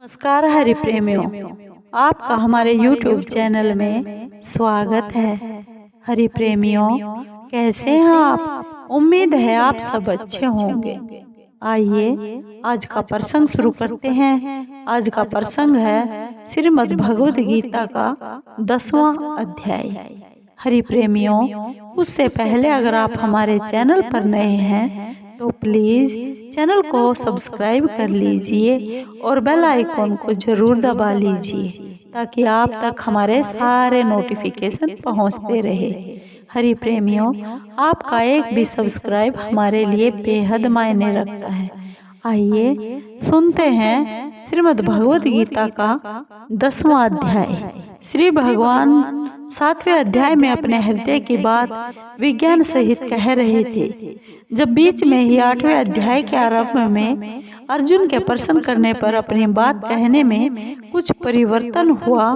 नमस्कार हरि प्रेमियों, आपका हमारे YouTube चैनल में स्वागत है। हरि प्रेमियों, कैसे हैं आप? उम्मीद है आप सब अच्छे होंगे। आइए आज का प्रसंग शुरू करते हैं। आज का प्रसंग है श्रीमद् भगवद गीता का 10वां अध्याय। हरि प्रेमियों, उससे पहले अगर आप हमारे चैनल पर नए हैं तो प्लीज चैनल को सब्सक्राइब कर लीजिए और बेल आइकॉन को जरूर दबा लीजिए ताकि आप तक हमारे सारे नोटिफिकेशन पहुंचते रहे। हरि प्रेमियों, आपका एक भी सब्सक्राइब हमारे लिए बेहद मायने रखता है। आइए सुनते हैं श्रीमद् भगवद गीता का 10वां अध्याय। श्री भगवान 7वें अध्याय में अपने हृदय की बात विज्ञान सहित कह रहे थे। जब बीच में ही 8वें अध्याय के आरंभ में अर्जुन के प्रश्न करने पर अपनी बात कहने में कुछ परिवर्तन हुआ,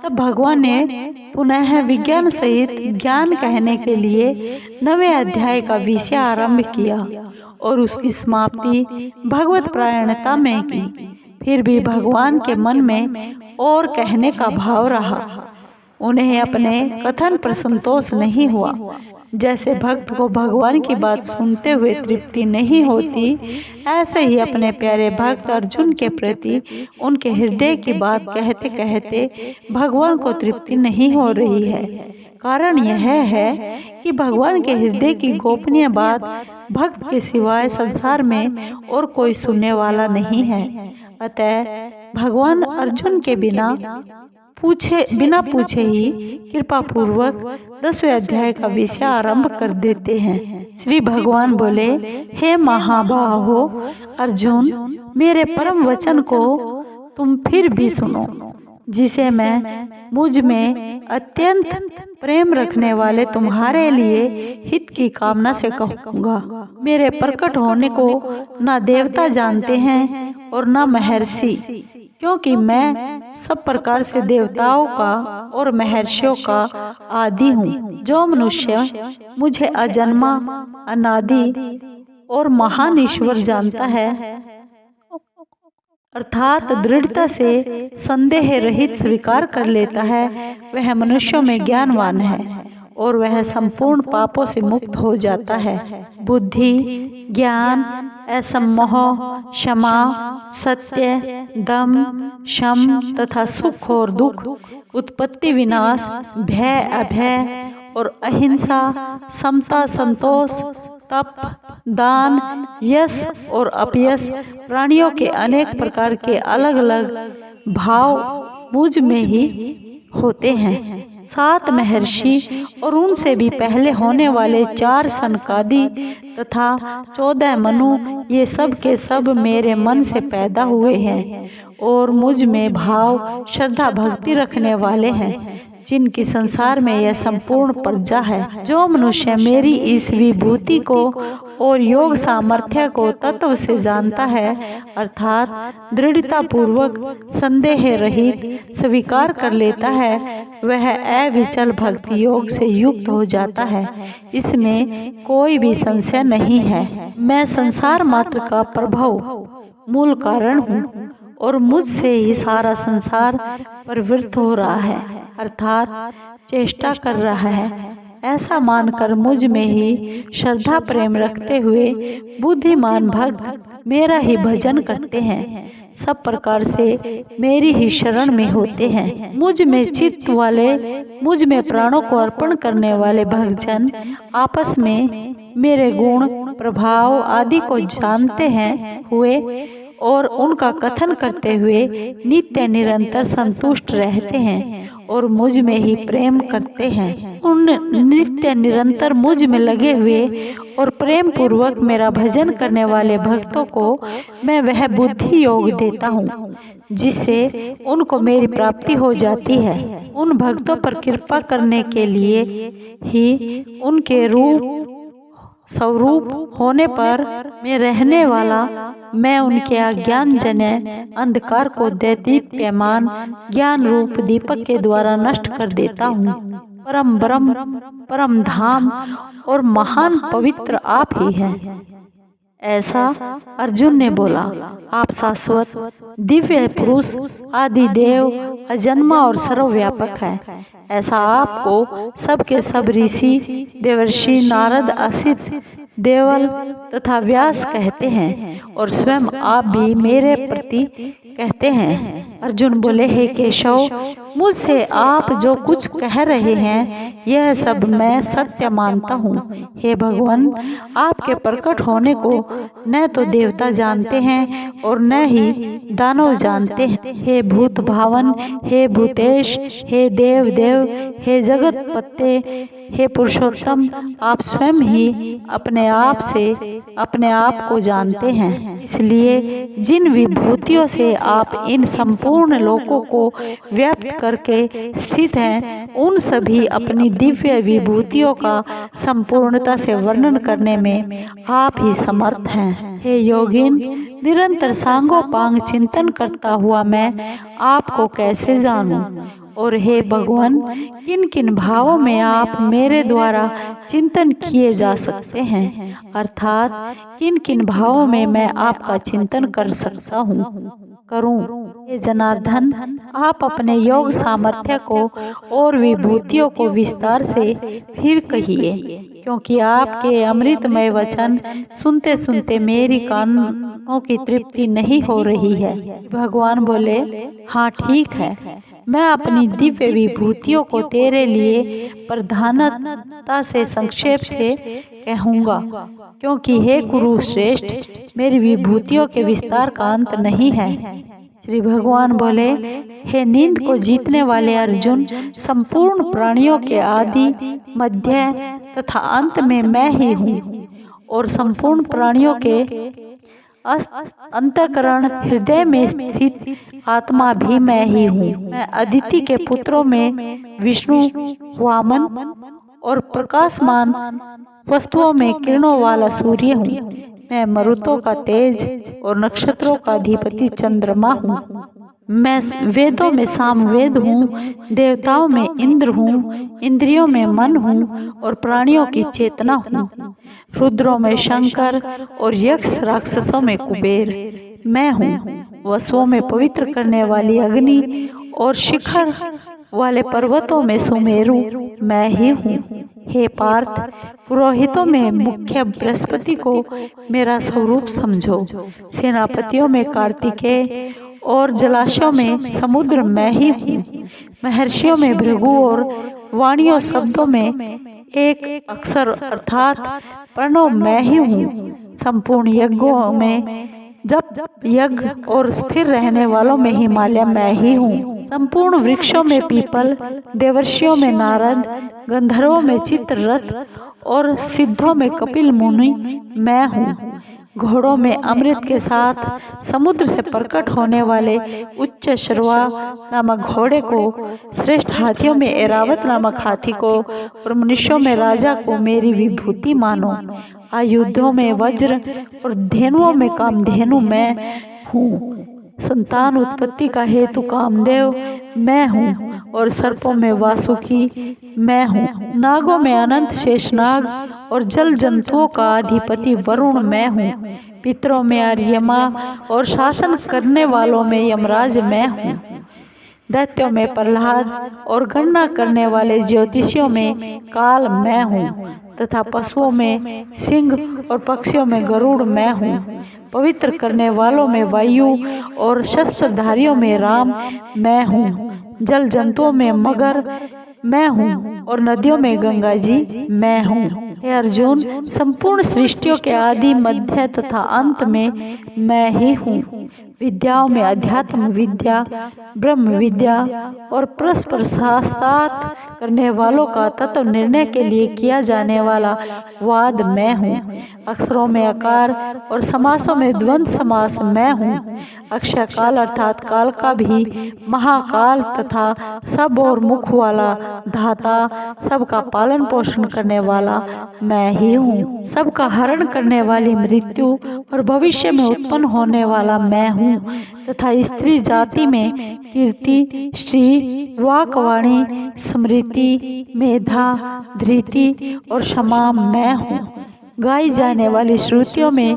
तब भगवान ने पुनः विज्ञान सहित ज्ञान कहने के लिए 9वें अध्याय का विषय आरंभ किया और उसकी समाप्ति भगवत परायणता में की। फिर भी भगवान के मन में और कहने का भाव रहा। उन्हें अपने कथन पर संतोष नहीं हुआ। जैसे भक्त को भगवान की बात सुनते हुए तृप्ति नहीं होती, ऐसे ही अपने प्यारे भक्त अर्जुन के प्रति उनके हृदय की बात कहते कहते भगवान को तृप्ति नहीं हो रही है। कारण यह है कि भगवान के हृदय की गोपनीय बात भक्त के सिवाय संसार में और कोई सुनने वाला नहीं है। अतः भगवान अर्जुन के बिना पूछे ही कृपा पूर्वक 10वें अध्याय का विषय आरंभ कर देते हैं। श्री भगवान बोले, हे महाबाहो अर्जुन, मेरे परम वचन को तुम फिर भी सुनो, जिसे मैं मुझ में अत्यंत प्रेम रखने वाले तुम्हारे लिए हित की कामना से कहूँगा। मेरे प्रकट होने को न देवता जानते हैं और न महर्षि, क्योंकि मैं सब प्रकार से देवताओं का और महर्षियों का आदि हूँ। जो मनुष्य मुझे अजन्मा, अनादि और महान ईश्वर जानता है, अर्थात दृढ़ता से संदेह रहित स्वीकार कर लेता है, वह मनुष्यों में ज्ञानवान है और वह संपूर्ण पापों से मुक्त हो जाता है। बुद्धि, ज्ञान, असम्मोह, क्षमा, सत्य, दम, शम तथा सुख और दुख, उत्पत्ति, विनाश, भय, अभय और अहिंसा, समता, संतोष, तप, दान, यश और अपयश, प्राणियों के अनेक प्रकार के अलग अलग भाव मुझ में ही होते हैं। 7 महर्षि और उनसे भी पहले होने वाले 4 सनकादि तथा 14 मनु, ये सब के सब मेरे मन से पैदा हुए हैं और मुझ में भाव, श्रद्धा, भक्ति रखने वाले हैं, जिनकी संसार में यह संपूर्ण प्रजा है। जो मनुष्य मेरी इस विभूति को और योग सामर्थ्य को तत्व से जानता है, अर्थात दृढ़ता पूर्वक संदेह रहित स्वीकार कर लेता है, वह अविचल भक्ति योग से युक्त हो जाता है। इसमें कोई भी संशय नहीं है। मैं संसार मात्र का प्रभव मूल कारण हूँ और मुझसे ही सारा संसार प्रवृत्त हो रहा है, अर्थात चेष्टा कर रहा है। ऐसा मानकर मुझ में ही श्रद्धा प्रेम रखते हुए बुद्धिमान भक्त मेरा ही भजन करते हैं, सब प्रकार से मेरी ही शरण में होते हैं। मुझ में चित्त वाले, मुझ में प्राणों को अर्पण करने वाले भक्तजन आपस में मेरे गुण, प्रभाव आदि को जानते हैं हुए और उनका कथन करते हुए नित्य निरंतर संतुष्ट रहते हैं और मुझ में ही प्रेम करते हैं। उन नित्य निरंतर मुझ में लगे हुए और प्रेम पूर्वक मेरा भजन करने वाले भक्तों को मैं वह बुद्धि योग देता हूँ, जिससे उनको मेरी प्राप्ति हो जाती है। उन भक्तों पर कृपा करने के लिए ही उनके रूप स्वरूप होने पर मैं रहने वाला, मैं उनके अज्ञान जन्य अंधकार को दैदीप्यमान ज्ञान रूप दीपक के द्वारा नष्ट कर देता हूँ। परम ब्रह्म, परम धाम और महान पवित्र आप ही हैं। ऐसा अर्जुन ने बोला, आप शाश्वत दिव्य पुरुष, आदि देव, अजन्मा और सर्वव्यापक है। ऐसा आपको सबके सब ऋषि, देवर्षि, नारद, असित, देवल तथा व्यास कहते हैं और स्वयं आप भी मेरे प्रति कहते हैं। अर्जुन बोले, हे केशव, मुझसे आप जो कुछ कह रहे हैं यह सब मैं सत्य मानता हूँ। हे भगवान, आपके प्रकट होने को न तो देवता जानते हैं और न ही दानव जानते हैं। हे भूत भावन, हे भूतेश, हे देव देव, हे जगत पते, हे पुरुषोत्तम, आप स्वयं ही अपने आप से अपने आप को जानते हैं। इसलिए जिन विभूतियों से आप इन संपूर्ण लोकों को व्याप्त करके स्थित हैं, उन सभी अपनी दिव्य विभूतियों का संपूर्णता से वर्णन करने में आप ही समर्थ हैं। हे योगिन, निरंतर सांगोपांग चिंतन करता हुआ मैं आपको कैसे जानूं? और हे भगवान, किन किन भावों में आप मेरे द्वारा चिंतन किए जा सकते हैं, अर्थात किन किन भावों में मैं आपका चिंतन कर सकता करूं? हे जनार्दन, आप अपने योग सामर्थ्य को और विभूतियों को विस्तार से फिर कहिए, क्योंकि आपके अमृतमय वचन सुनते सुनते मेरी कानों की तृप्ति नहीं हो रही है। भगवान बोले, हाँ ठीक है, मैं अपनी दिव्य विभूतियों को तेरे लिए प्रधानता से संक्षेप से कहूँगा, क्योंकि हे कुरुश्रेष्ठ, मेरी विभूतियों के विस्तार का अंत नहीं है। श्री भगवान बोले, हे नींद को जीतने वाले अर्जुन, संपूर्ण प्राणियों के आदि, मध्य तथा अंत में मैं ही हूँ और संपूर्ण प्राणियों के अंतःकरण हृदय में स्थित आत्मा भी मैं ही हूँ। मैं अदिति के पुत्रों में विष्णु, वामन और प्रकाशमान वस्तुओं में किरणों वाला सूर्य हूँ। मैं मरुतों का तेज और नक्षत्रों का अधिपति चंद्रमा हूँ। मैं वेदों में सामवेद हूँ, देवताओं में इंद्र हूँ, इंद्रियों में मन हूँ और प्राणियों की चेतना हूँ। रुद्रों में शंकर और यक्ष राक्षसों में कुबेर मैं हूँ। वसुओं में पवित्र करने वाली अग्नि और शिखर वाले पर्वतों में सुमेरु मैं ही हूँ। हे पार्थ, पुरोहितों में मुख्य बृहस्पति को मेरा स्वरूप समझो। सेनापतियों में कार्तिकेय और जलाशयों में समुद्र मैं ही हूँ। महर्षियों में भृगु और वाणियों शब्दों में एक अक्षर अर्थात प्रणव मैं ही हूँ। संपूर्ण यज्ञों में जप यज्ञ और स्थिर रहने वालों में हिमालय मैं ही हूँ। संपूर्ण वृक्षों में पीपल, देवर्षियों में नारद, गंधर्वों में चित्ररथ और सिद्धों में कपिल मुनि मैं हूँ। घोड़ों में अमृत के साथ समुद्र से प्रकट होने वाले उच्च श्रवा नामक घोड़े को, श्रेष्ठ हाथियों में ऐरावत नामक हाथी को और मनुष्यों में राजा को मेरी विभूति मानो। आयुधों में वज्र और धेनुओं में कामधेनु मैं हूँ। संतान उत्पत्ति का हेतु कामदेव मैं हूँ और सर्पों में वासुकी मैं हूँ। नागों में अनंत शेषनाग और जल जंतुओं का अधिपति वरुण मैं हूँ। पितरों में आर्यमा और शासन करने वालों में यमराज मैं हूँ। दैत्यों में प्रहलाद और गणना करने वाले ज्योतिषियों में काल मैं हूँ तथा पशुओं में सिंह और पक्षियों में गरुड़ मैं हूँ। पवित्र करने वालों में वायु और शस्त्रधारियों में राम मैं हूँ। जल जंतुओं में मगर मैं हूँ और नदियों में गंगा जी मैं हूँ। हे अर्जुन, संपूर्ण सृष्टियों के आदि, मध्य तथा अंत में मैं ही हूँ। विद्याओं में अध्यात्म विद्या, ब्रह्म विद्या और परस्पर शास्त्रार्थ करने वालों का तत्व निर्णय के लिए किया जाने वाला वाद मैं हूँ। अक्षरों में आकार और समासों में द्वंद्व समास मैं हूँ। अक्षय काल अर्थात काल का भी महाकाल तथा सब और मुख वाला धाता, सबका पालन पोषण करने वाला मैं ही हूँ। सबका हरण करने वाली मृत्यु और भविष्य में उत्पन्न होने वाला मैं हूँ तथा स्त्री जाति में कीर्ति, श्री, वाक्वाणी, स्मृति, मेधा, धृति और क्षमा मैं हूँ। गाई जाने वाली श्रुतियों में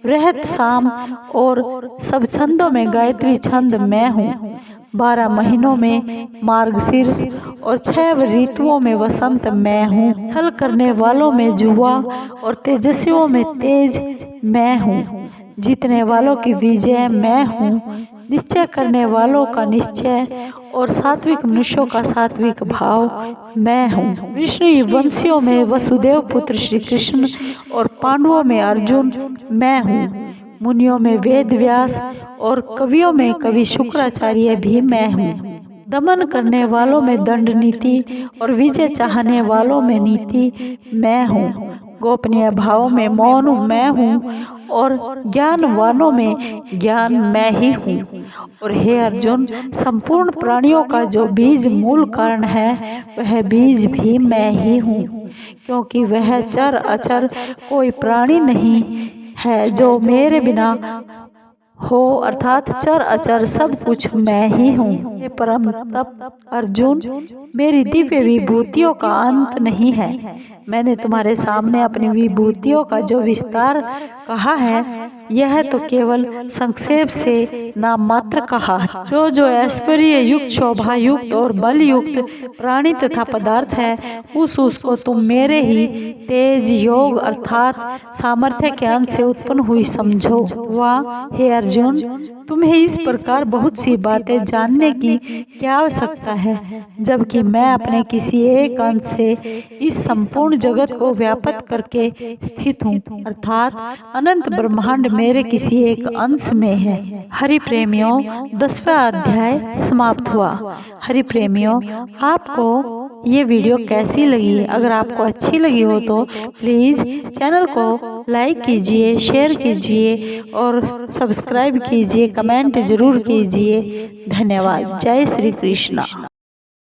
वृहत साम और सब छंदों में गायत्री छंद मैं हूँ। 12 महीनों में मार्गशीर्ष और 6 ऋतुओं में वसंत मैं हूँ। छल करने वालों में जुआ और तेजस्वियों में तेज मैं हूँ। जीतने वालों की विजय मैं हूँ। निश्चय करने वालों का निश्चय और सात्विक मनुष्यों का सात्विक भाव मैं हूँ। विष्णु वंशियों में वसुदेव पुत्र श्री कृष्ण और पांडवों में अर्जुन मैं हूँ। मुनियों में वेद व्यास और कवियों में कवि शुक्राचार्य भी मैं हूँ। दमन करने वालों में दंड नीति और विजय चाहने वालों में नीति मैं हूँ। गोपनीय भावों में मौन मैं हूँ और ज्ञानवानों में ज्ञान मैं ही हूँ। और हे अर्जुन, संपूर्ण प्राणियों का जो बीज मूल कारण है वह बीज भी मैं ही हूँ, क्योंकि वह चर अचर कोई प्राणी नहीं है जो मेरे बिना हो, अर्थात चर अचर सब कुछ मैं ही हूँ। हे परम तप अर्जुन, मेरी दिव्य विभूतियों का अंत नहीं है। मैंने तुम्हारे सामने अपनी विभूतियों का जो विस्तार कहा है यह तो केवल संक्षेप से नाम मात्र कहा है। जो ऐश्वर्य युक्त, शोभा युक्त और बल युक्त प्राणी तथा पदार्थ है उसको तुम मेरे ही तेज योग अर्थात सामर्थ्य के अंश से उत्पन्न हुई समझो। वाह हे अर्जुन, तुम्हें इस प्रकार बहुत सी बातें जानने की क्या आवश्यकता है, जबकि मैं अपने किसी एक अंश से इस संपूर्ण जगत को व्याप्त करके स्थित हूँ, अर्थात अनंत ब्रह्मांड मेरे किसी एक अंश में है। हरि प्रेमियों, 10वां अध्याय समाप्त हुआ। हरि प्रेमियों, आपको ये वीडियो कैसी लगी? अगर आपको अच्छी लगी हो तो प्लीज़ चैनल को लाइक कीजिए, शेयर कीजिए और सब्सक्राइब कीजिए, कमेंट जरूर कीजिए। धन्यवाद। जय श्री कृष्णा।